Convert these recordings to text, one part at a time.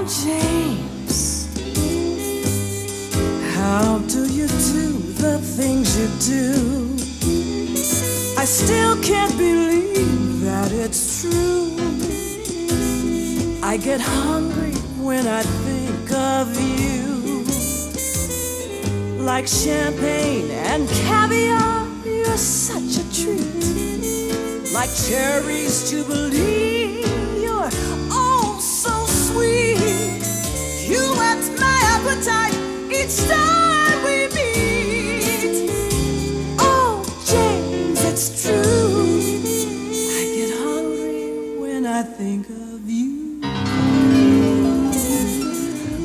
James, how do you do the things you do? I still can't believe that it's true. I get hungry when I think of you. Like champagne and caviar, you're such a treat. Like cherries to believe, you're oh so sweet. You whet my appetite each time we meet. Oh, James, it's true. I get hungry when I think of you.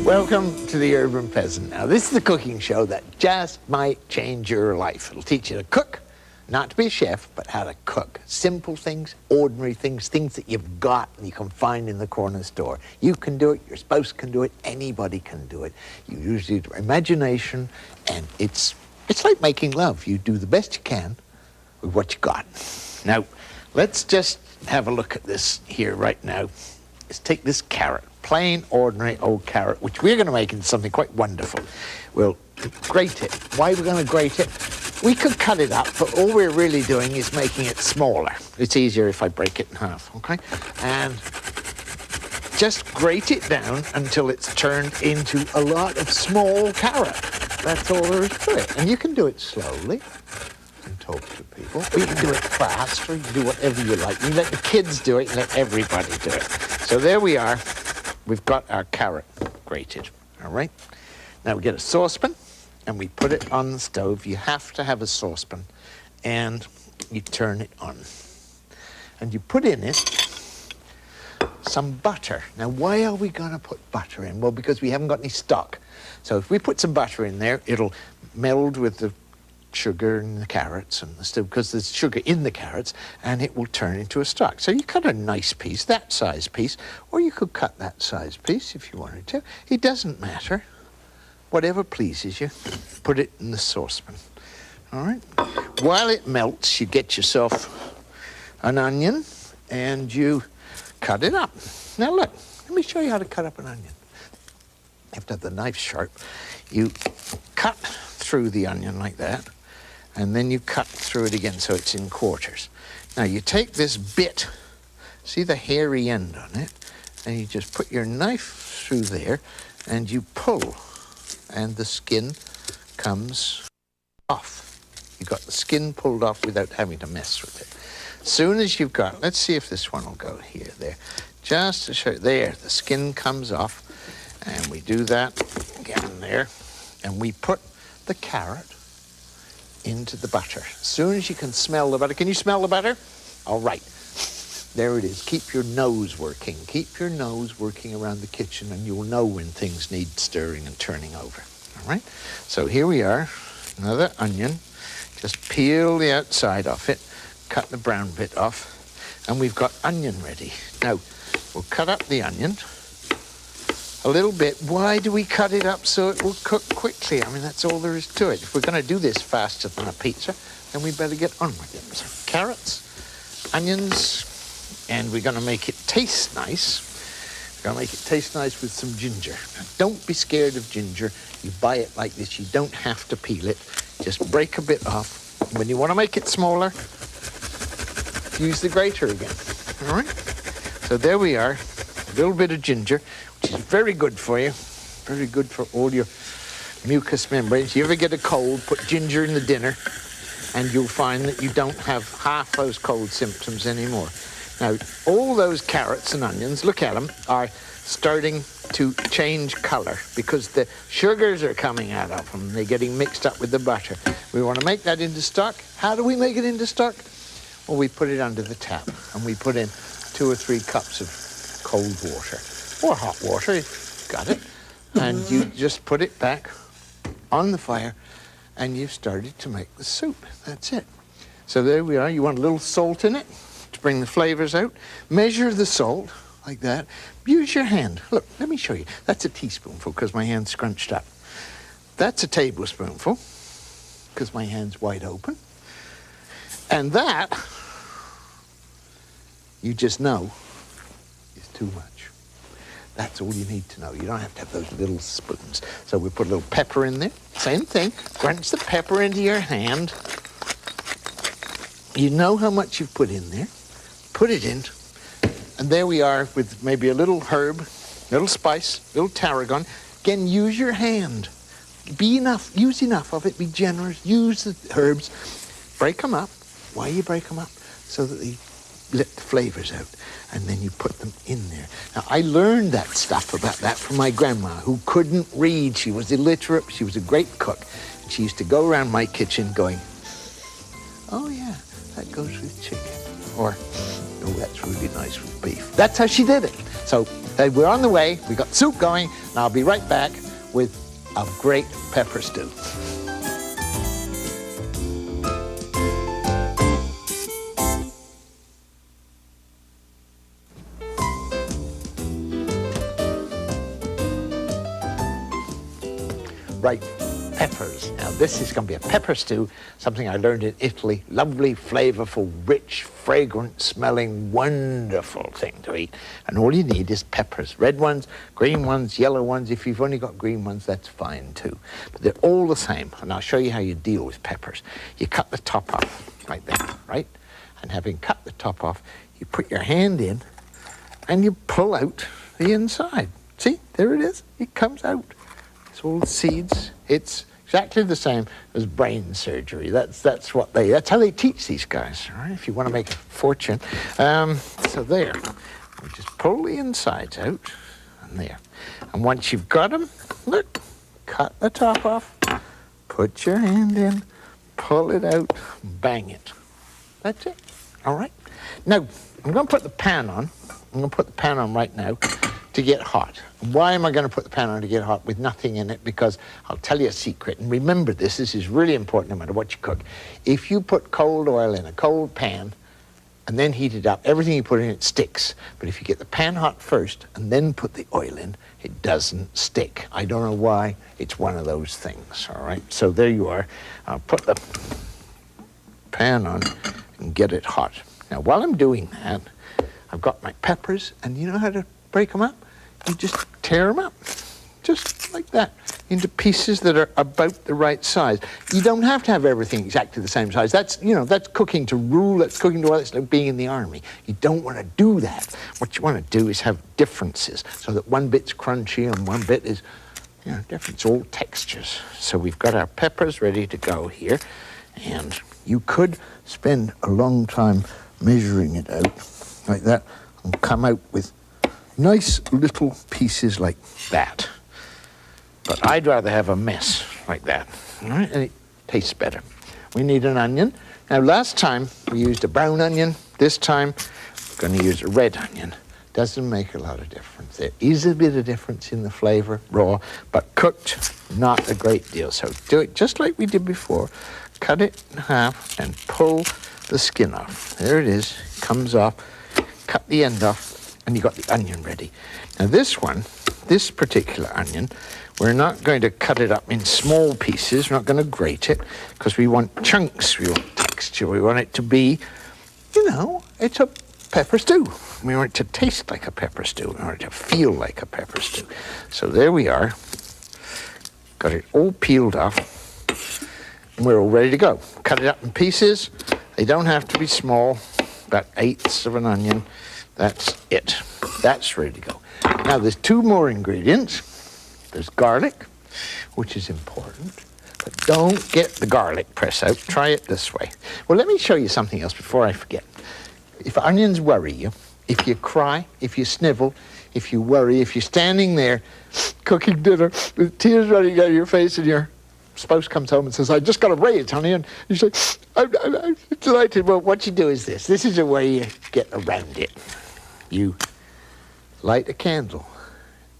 Welcome to the Urban Peasant. Now, this is the cooking show that just might change your life. It'll teach you to cook, not to be a chef, but how to cook. Simple things, ordinary things, things that you've got and you can find in the corner store. You can do it, your spouse can do it, anybody can do it. You use your imagination, and it's like making love. You do the best you can with what you got. Now, let's just have a look at this here right now. Let's take this carrot. Plain, ordinary old carrot, which we're going to make into something quite wonderful. We'll grate it. Why are we going to grate it? We could cut it up, but all we're really doing is making it smaller. It's easier if I break it in half, okay? And just grate it down until it's turned into a lot of small carrot. That's all there is to it. And you can do it slowly and talk to people. Or you can do it fast, or you can do whatever you like. You let the kids do it, and let everybody do it. So there we are. We've got our carrot grated, all right? Now we get a saucepan and we put it on the stove. You have to have a saucepan, and you turn it on. And you put in it some butter. Now, why are we gonna put butter in? Well, because we haven't got any stock. So if we put some butter in there, it'll meld with the sugar and the carrots and the stuff, because there's sugar in the carrots, and it will turn into a stock. So you cut a nice piece, that size piece, or you could cut that size piece if you wanted to. It doesn't matter. Whatever pleases you, put it in the saucepan. All right? While it melts, you get yourself an onion and you cut it up. Now look, let me show you how to cut up an onion. You have to have the knife sharp. You cut through the onion like that, and then you cut through it again so it's in quarters. Now you take this bit, see the hairy end on it, and you just put your knife through there and you pull, and the skin comes off. You got the skin pulled off without having to mess with it. As soon as you've got, let's see if this one will go here, there. Just to show, there, the skin comes off, and we do that again there, and we put the carrot into the butter. As soon as you can smell the butter, can you smell the butter? All right, there it is. Keep your nose working. Keep your nose working around the kitchen, and you'll know when things need stirring and turning over. All right, so here we are, another onion. Just peel the outside off it, cut the brown bit off, and we've got onion ready. Now, we'll cut up the onion a little bit. Why do we cut it up? So it will cook quickly. I mean, that's all there is to it. If we're going to do this faster than a pizza, then we better get on with it. So carrots, onions, and we're going to make it taste nice. We're going to make it taste nice with some ginger. Now, don't be scared of ginger. You buy it like this. You don't have to peel it. Just break a bit off. When you want to make it smaller, use the grater again. All right? So there we are. A little bit of ginger, which is very good for you, very good for all your mucous membranes. You ever get a cold, put ginger in the dinner, and you'll find that you don't have half those cold symptoms anymore. Now, all those carrots and onions, look at them, are starting to change color because the sugars are coming out of them. They're getting mixed up with the butter. We want to make that into stock. How do we make it into stock? Well, we put it under the tap, and we put in 2 or 3 cups of cold water, or hot water if you've got it, and you just put it back on the fire, and you've started to make the soup. That's it. So there we are. You want a little salt in it to bring the flavors out. Measure the salt like that. Use your hand. Look, let me show you. That's a teaspoonful because my hand's scrunched up. That's a tablespoonful because my hand's wide open. And that, you just know, is too much. That's all you need to know. You don't have to have those little spoons. So we put a little pepper in there. Same thing. Crunch the pepper into your hand. You know how much you've put in there. Put it in. And there we are with maybe a little herb, little spice, little tarragon. Again, use your hand. Use enough of it. Be generous. Use the herbs. Break them up. Why you break them up? So that they let the flavors out. And then you put them in there. Now, I learned that stuff about that from my grandma, who couldn't read. She was illiterate. She was a great cook. And she used to go around my kitchen going, oh, yeah, that goes with chicken. Or, oh, that's really nice with beef. That's how she did it. So we're on the way. We got soup going. And I'll be right back with a great pepper stew. Right, peppers. Now this is going to be a pepper stew, something I learned in Italy. Lovely, flavorful, rich, fragrant smelling, wonderful thing to eat. And all you need is peppers. Red ones, green ones, yellow ones. If you've only got green ones, that's fine too. But they're all the same. And I'll show you how you deal with peppers. You cut the top off like that, right? And having cut the top off, you put your hand in and you pull out the inside. See, there it is. It comes out. It's all seeds. It's exactly the same as brain surgery. That's how they teach these guys, all right? If you want to make a fortune. So there, we just pull the insides out, and there. And once you've got them, look, cut the top off, put your hand in, pull it out, bang it. That's it, all right? Now, I'm going to put the pan on. I'm going to put the pan on right now to get hot. Why am I going to put the pan on to get hot with nothing in it? Because I'll tell you a secret, and remember this is really important no matter what you cook. If you put cold oil in a cold pan and then heat it up, everything you put in it sticks. But if you get the pan hot first and then put the oil in, it doesn't stick. I don't know why. It's one of those things, all right? So there you are. I'll put the pan on and get it hot. Now, while I'm doing that, I've got my peppers, and you know how to break them up? You just tear them up, just like that, into pieces that are about the right size. You don't have to have everything exactly the same size. That's cooking to rule, that's cooking to, it's like being in the army. You don't want to do that. What you want to do is have differences, so that one bit's crunchy and one bit is, different. It's all textures. So we've got our peppers ready to go here, and you could spend a long time measuring it out like that and come out with nice little pieces like that. But I'd rather have a mess like that, all right? And it tastes better. We need an onion. Now, last time we used a brown onion. This time we're going to use a red onion. Doesn't make a lot of difference. There is a bit of difference in the flavor, raw, but cooked, not a great deal. So do it just like we did before. Cut it in half and pull the skin off. There it is. Comes off. Cut the end off. And you've got the onion ready. Now this particular onion, we're not going to cut it up in small pieces. We're not going to grate it, because we want chunks, we want texture. We want it to be, it's a pepper stew. We want it to taste like a pepper stew. We want it to feel like a pepper stew. So there we are. Got it all peeled off. And we're all ready to go. Cut it up in pieces. They don't have to be small, about eighths of an onion. That's it. That's ready to go. Now, there's two more ingredients. There's garlic, which is important, but don't get the garlic press out. Try it this way. Well, let me show you something else before I forget. If onions worry you, if you cry, if you snivel, if you worry, if you're standing there cooking dinner with tears running down your face and your spouse comes home and says, I just got a raise, honey, and you say, I'm delighted. Well, what you do is this. This is a way you get around it. You light a candle,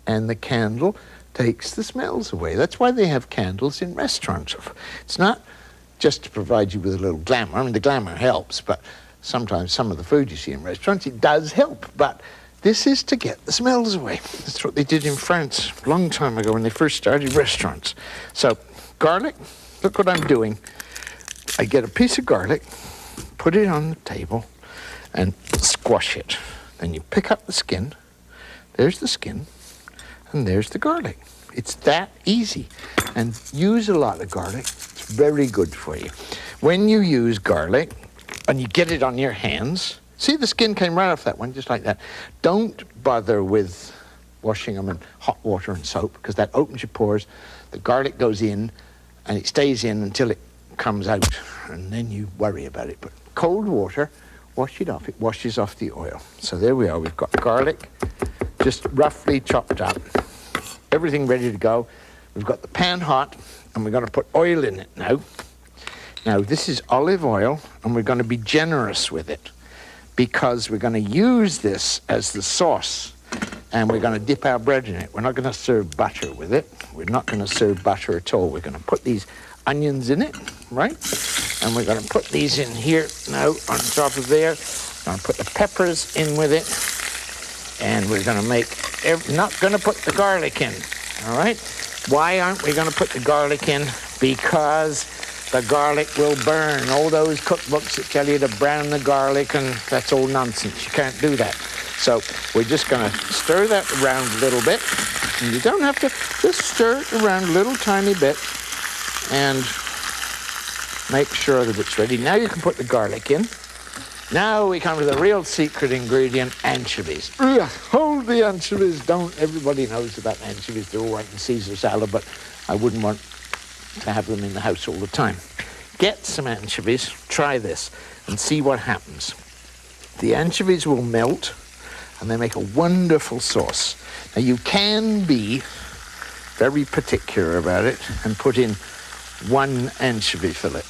and the candle takes the smells away. That's why they have candles in restaurants. It's not just to provide you with a little glamour. I mean, the glamour helps, but sometimes some of the food you see in restaurants, it does help. But this is to get the smells away. That's what they did in France a long time ago when they first started restaurants. So, garlic, look what I'm doing. I get a piece of garlic, put it on the table, and squash it. Then you pick up the skin. There's the skin. And there's the garlic. It's that easy. And use a lot of garlic. It's very good for you. When you use garlic and you get it on your hands, see the skin came right off that one, just like that. Don't bother with washing them in hot water and soap because that opens your pores. The garlic goes in and it stays in until it comes out, and then you worry about it. But cold water, wash it off. It washes off the oil. So there we are. We've got garlic just roughly chopped up. Everything ready to go. We've got the pan hot, and we're going to put oil in it now. Now, this is olive oil, and we're going to be generous with it because we're going to use this as the sauce, and we're going to dip our bread in it. We're not going to serve butter with it. We're not going to serve butter at all. We're going to put these onions in it, right? And we're going to put these in here now on top of there. We're going to put the peppers in with it, and we're going to make, not going to put the garlic in, all right? Why aren't we going to put the garlic in? Because the garlic will burn. All those cookbooks that tell you to brown the garlic, and that's all nonsense. You can't do that. So we're just going to stir that around a little bit. And you don't have to, just stir it around a little tiny bit and make sure that it's ready. Now you can put the garlic in. Now we come to the real secret ingredient, anchovies. Ugh, hold the anchovies. Don't, everybody knows about anchovies. They're all right in Caesar salad, but I wouldn't want to have them in the house all the time. Get some anchovies, try this, and see what happens. The anchovies will melt, and they make a wonderful sauce. Now you can be very particular about it and put in one anchovy fillet.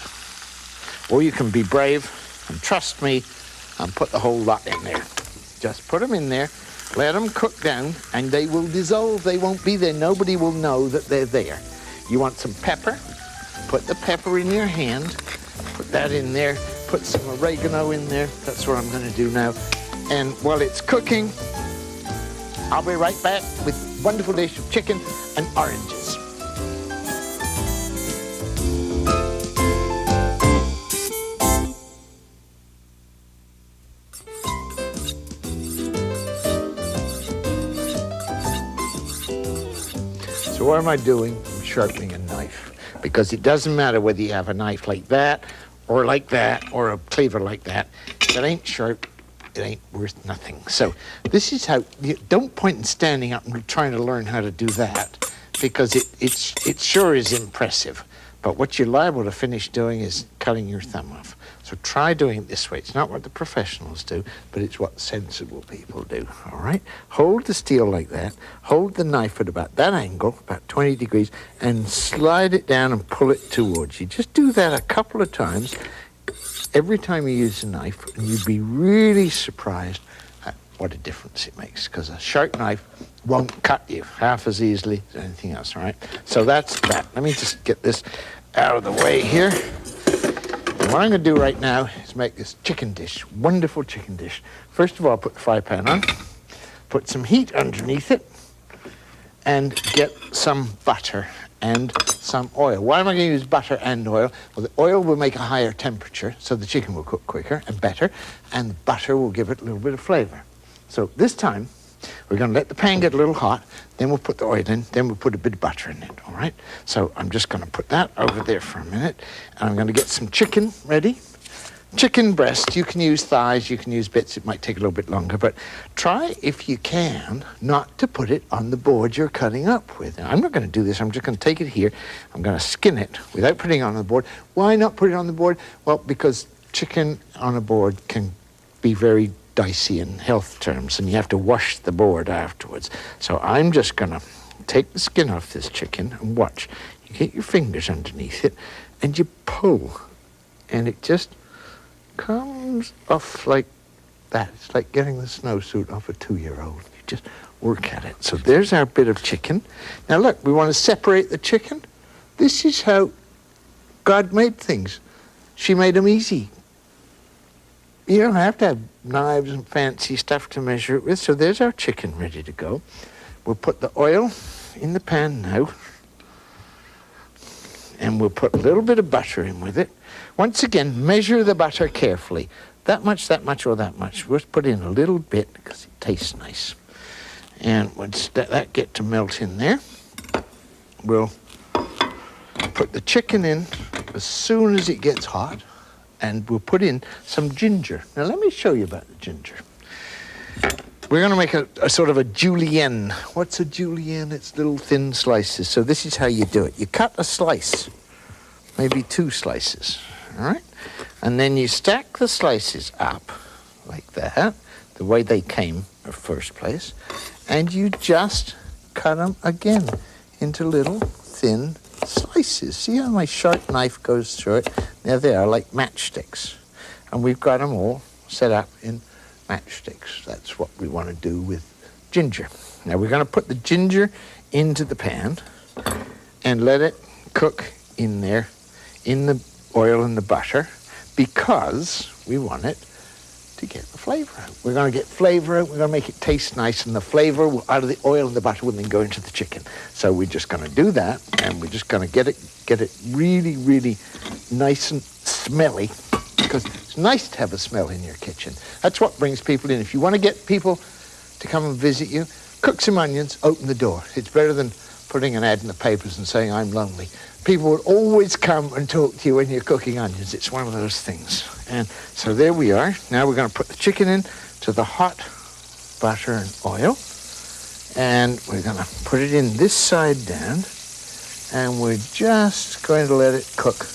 Or you can be brave and trust me and put the whole lot in there. Just put them in there, let them cook down, and they will dissolve. They won't be there. Nobody will know that they're there. You want some pepper? Put the pepper in your hand. Put that in there. Put some oregano in there. That's what I'm going to do now. And while it's cooking, I'll be right back with a wonderful dish of chicken and oranges. So what am I doing? I'm sharpening a knife. Because it doesn't matter whether you have a knife like that, or a cleaver like that. If it ain't sharp, it ain't worth nothing. So this is how, don't point in standing up and trying to learn how to do that, because it sure is impressive. But what you're liable to finish doing is cutting your thumb off. So try doing it this way. It's not what the professionals do, but it's what sensible people do, all right? Hold the steel like that. Hold the knife at about that angle, about 20 degrees, and slide it down and pull it towards you. Just do that a couple of times every time you use a knife, and you'd be really surprised at what a difference it makes, because a sharp knife won't cut you half as easily as anything else, all right? So that's that. Let me just get this out of the way here. And what I'm going to do right now is make this chicken dish, wonderful chicken dish. First of all, put the fry pan on, put some heat underneath it, and get some butter and some oil. Why am I going to use butter and oil? Well, the oil will make a higher temperature, so the chicken will cook quicker and better, and the butter will give it a little bit of flavor. So this time, we're going to let the pan get a little hot, then we'll put the oil in, then we'll put a bit of butter in it, all right? So I'm just going to put that over there for a minute, and I'm going to get some chicken ready. Chicken breast, you can use thighs, you can use bits, it might take a little bit longer, but try, if you can, not to put it on the board you're cutting up with. Now, I'm not going to do this, I'm just going to take it here, I'm going to skin it without putting it on the board. Why not put it on the board? Well, because chicken on a board can be very dicey in health terms, and you have to wash the board afterwards. So I'm just going to take the skin off this chicken and watch. You get your fingers underneath it, and you pull, and it just comes off like that. It's like getting the snowsuit off a 2-year-old. You just work at it. So there's our bit of chicken. Now look, we want to separate the chicken. This is how God made things. She made them easy. You don't have to have knives and fancy stuff to measure it with. So there's our chicken ready to go. We'll put the oil in the pan now. And we'll put a little bit of butter in with it. Once again, measure the butter carefully. That much, or that much. We'll put in a little bit because it tastes nice. And once that get to melt in there, we'll put the chicken in as soon as it gets hot, and we'll put in some ginger. Now let me show you about the ginger. We're going to make a sort of a julienne. What's a julienne? It's little thin slices. So this is how you do it. You cut a slice, maybe 2 slices, all right? And then you stack the slices up like that, the way they came in the first place, and you just cut them again into little thin slices. See how my sharp knife goes through it? There they are, like matchsticks. And we've got them all set up in matchsticks. That's what we want to do with ginger. Now we're going to put the ginger into the pan and let it cook in there in the oil and the butter, because we want it to get the flavor out. We're going to get flavor out. We're going to make it taste nice, and the flavor out of the oil and the butter will then go into the chicken. So we're just going to do that, and we're just going to get it really, really nice and smelly, because it's nice to have a smell in your kitchen. That's what brings people in. If you want to get people to come and visit you, cook some onions, open the door. It's better than putting an ad in the papers and saying, I'm lonely. People will always come and talk to you when you're cooking onions. It's one of those things. And so there we are. Now we're going to put the chicken in to the hot butter and oil. And we're going to put it in this side down. And we're just going to let it cook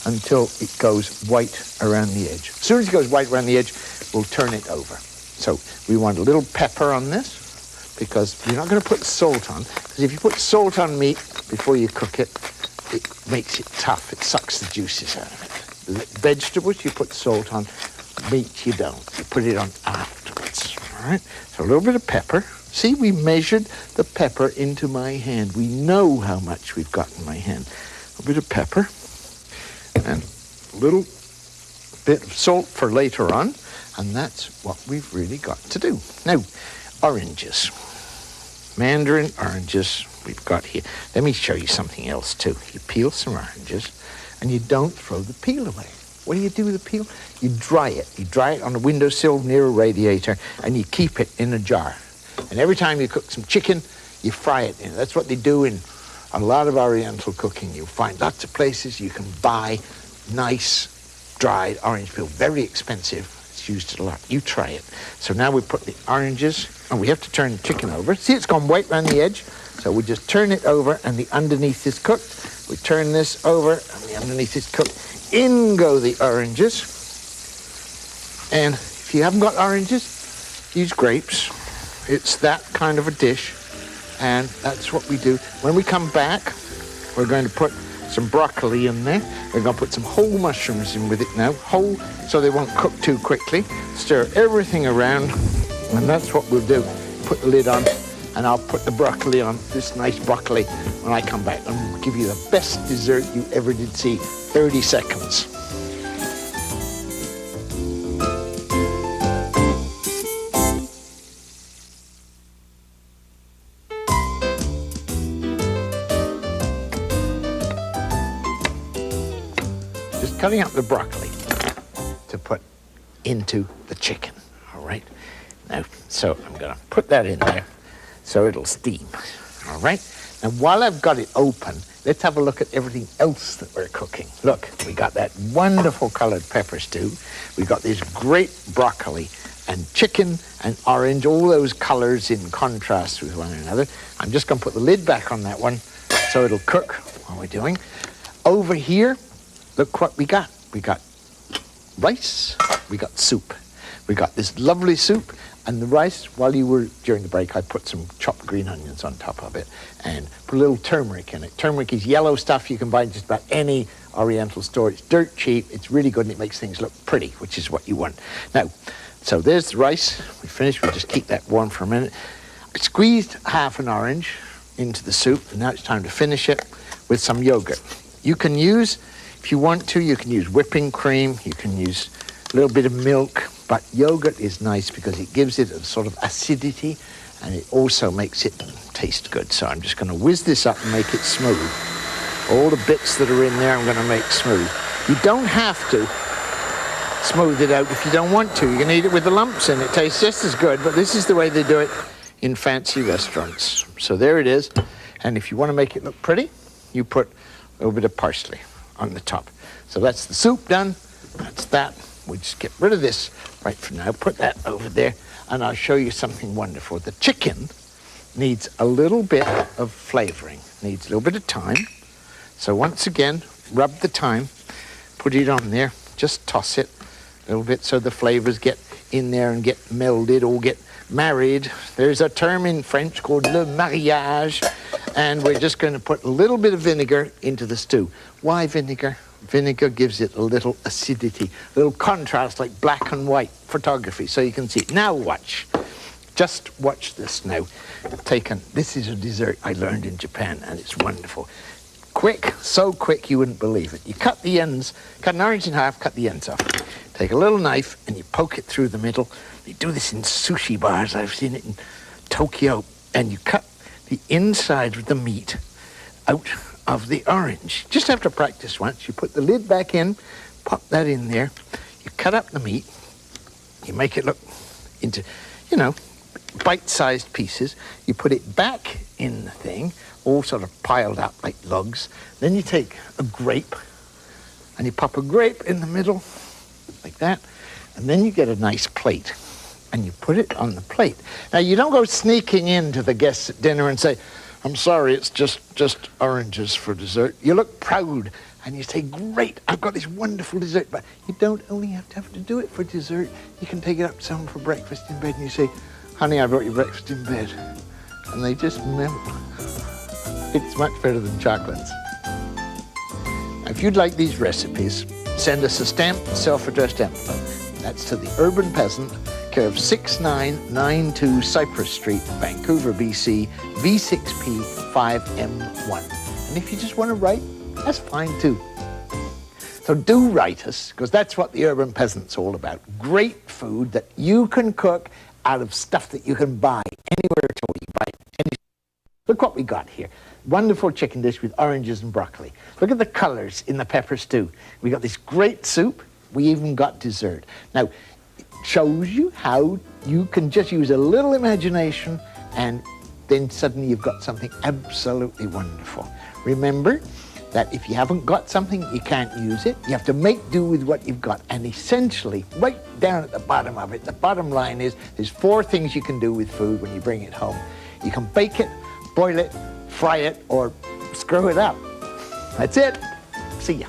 until it goes white around the edge. As soon as it goes white around the edge, we'll turn it over. So we want a little pepper on this, because you're not going to put salt on. Because if you put salt on meat before you cook it, it makes it tough. It sucks the juices out of it. Vegetables, you put salt on. Meat, you don't. You put it on afterwards. All right? So a little bit of pepper. See, we measured the pepper into my hand. We know how much we've got in my hand. A bit of pepper and a little bit of salt for later on. And that's what we've really got to do. Now, oranges. Mandarin oranges we've got here. Let me show you something else too. You peel some oranges and you don't throw the peel away. What do you do with the peel? You dry it. You dry it on a windowsill near a radiator, and you keep it in a jar. And every time you cook some chicken, you fry it in. That's what they do in a lot of Oriental cooking. You'll find lots of places you can buy nice dried orange peel. Very expensive. It's used a lot. You try it. So now we put the oranges, and we have to turn the chicken over. See, it's gone white around the edge. So we just turn it over, and the underneath is cooked. We turn this over, and the underneath is cooked. In go the oranges. And if you haven't got oranges, use grapes. It's that kind of a dish. And that's what we do. When we come back, we're going to put some broccoli in there. We're going to put some whole mushrooms in with it now. Whole, so they won't cook too quickly. Stir everything around. And that's what we'll do. Put the lid on. And I'll put the broccoli on, this nice broccoli, when I come back. And give you the best dessert you ever did see. 30 seconds. Just cutting up the broccoli to put into the chicken, all right? Now, so I'm gonna put that in there so it'll steam, all right? Now, while I've got it open, let's have a look at everything else that we're cooking. Look, we got that wonderful colored pepper stew. We got this great broccoli and chicken and orange, all those colors in contrast with one another. I'm just going to put the lid back on that one so it'll cook while we're doing. Over here, look what we got. We got rice, we got soup. We got this lovely soup. And the rice, while you were during the break, I put some chopped green onions on top of it and put a little turmeric in it. Turmeric is yellow stuff you can buy in just about any Oriental store. It's dirt cheap, it's really good, and it makes things look pretty, which is what you want. Now, so there's the rice. We finished, we'll just keep that warm for a minute. I squeezed half an orange into the soup, and now it's time to finish it with some yogurt. You can use, if you want to, you can use whipping cream, you can use a little bit of milk, but yogurt is nice because it gives it a sort of acidity and it also makes it taste good. So I'm just going to whiz this up and make it smooth. All the bits that are in there I'm going to make smooth. You don't have to smooth it out if you don't want to. You can eat it with the lumps in. It tastes just as good, but this is the way they do it in fancy restaurants. So there it is. And if you want to make it look pretty, you put a little bit of parsley on the top. So that's the soup done. That's that. We just get rid of this right for now. Put that over there, and I'll show you something wonderful. The chicken needs a little bit of flavoring, needs a little bit of thyme. So once again, rub the thyme, put it on there, just toss it a little bit so the flavors get in there and get melded or get married. There's a term in French called le mariage, and we're just going to put a little bit of vinegar into the stew. Why vinegar? Vinegar gives it a little acidity, a little contrast, like black and white photography, so you can see it. Now watch. Just watch this now. This is a dessert I learned in Japan, and it's wonderful. Quick, so quick you wouldn't believe it. You cut the ends, cut an orange in half, cut the ends off. Take a little knife and you poke it through the middle. They do this in sushi bars. I've seen it in Tokyo. And you cut the inside of the meat out of the orange. Just have to practice once. You put the lid back in, pop that in there. You cut up the meat. You make it look into, bite-sized pieces. You put it back in the thing, all sort of piled up like lugs. Then you take a grape and you pop a grape in the middle like that. And then you get a nice plate and you put it on the plate. Now, you don't go sneaking in to the guests at dinner and say, I'm sorry, it's just oranges for dessert. You look proud and you say, great, I've got this wonderful dessert. But you don't only have to do it for dessert. You can take it up to someone for breakfast in bed and you say, honey, I brought you breakfast in bed. And they just melt. It's much better than chocolates. Now, if you'd like these recipes, send us a stamped, self-addressed envelope. That's to the Urban Peasant, care of 6992 Cypress Street, Vancouver, BC, V6P 5M1. And if you just want to write, that's fine too. So do write us, because that's what the Urban Peasant's all about. Great food that you can cook out of stuff that you can buy anywhere at all. You buy any. Look what we got here. Wonderful chicken dish with oranges and broccoli. Look at the colors in the pepper stew. We got this great soup. We even got dessert. Now, it shows you how you can just use a little imagination and then suddenly you've got something absolutely wonderful. Remember that if you haven't got something, you can't use it. You have to make do with what you've got. And essentially, right down at the bottom of it, the bottom line is there's 4 things you can do with food when you bring it home. You can bake it, boil it, fry it, or screw it up. That's it. See ya.